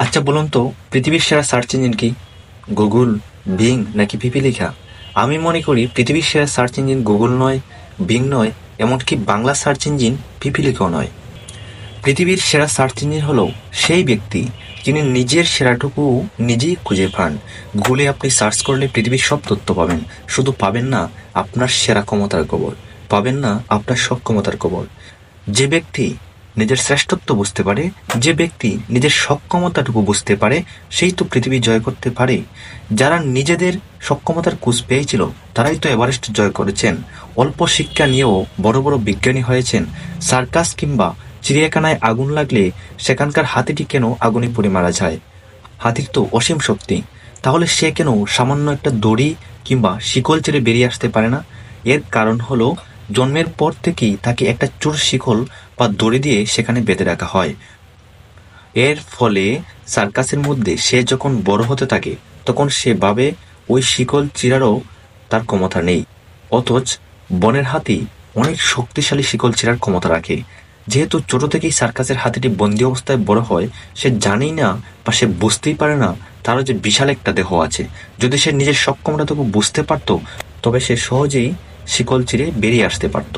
আচ্ছা বলুন তো, পৃথিবীর সেরা সার্চ ইঞ্জিন কি? গুগল, বিং নাকি পিপিলিকা? আমি মনে করি পৃথিবীর সেরা সার্চ ইঞ্জিন গুগল নয়, বিং নয়, এমনকি বাংলা সার্চ ইঞ্জিন পিপিলিকাও নয়। পৃথিবীর সেরা সার্চ ইঞ্জিন হলো সেই ব্যক্তি যিনি নিজের সেরাটুকু নিজেই খুঁজে পান। গুগলে আপনি সার্চ করলে পৃথিবীর সব তথ্য পাবেন, শুধু পাবেন না আপনার সেরা ক্ষমতার খবর, পাবেন না আপনার সক্ষমতার খবর। যে ব্যক্তি নিজের শ্রেষ্ঠত্ব বুঝতে পারে, যে ব্যক্তি নিজের সক্ষমতাটুকু বুঝতে পারে, সেই তো পৃথিবী জয় করতে পারে। যারা নিজেদের সক্ষমতার খোঁজ পেয়েছিল তারাই তো এভারেস্ট জয় করেছেন। অল্প শিক্ষা নিয়েও বড় বড় বিজ্ঞানী হয়েছেন। সার্কাস কিংবা চিড়িয়াখানায় আগুন লাগলে সেখানকার হাতিটি কেন আগুনে পুড়ে মারা যায়? হাতির তো অসীম শক্তি, তাহলে সে কেন সামান্য একটা দড়ি কিংবা শিকল ছেড়ে বেরিয়ে আসতে পারে না? এর কারণ হলো জন্মের পর থেকেই তাকে একটা চোর শিকল বা দড়ি দিয়ে সেখানে বেঁধে রাখা হয়। এর ফলে সার্কাসের মধ্যে সে যখন বড় হতে থাকে তখন সে ভাবে ওই শিকল চিরারও তার ক্ষমতা নেই। অথচ বনের হাতি অনেক শক্তিশালী শিকল চিরার ক্ষমতা রাখে। যেহেতু ছোট থেকেই সার্কাসের হাতিটি বন্দি অবস্থায় বড় হয়, সে জানেই না বা সে বুঝতেই পারে না তারও যে বিশাল একটা দেহ আছে। যদি সে নিজের সক্ষমতাটুকু বুঝতে পারত তবে সে সহজেই শিকল চিরে বেরিয়ে আসতে পারত।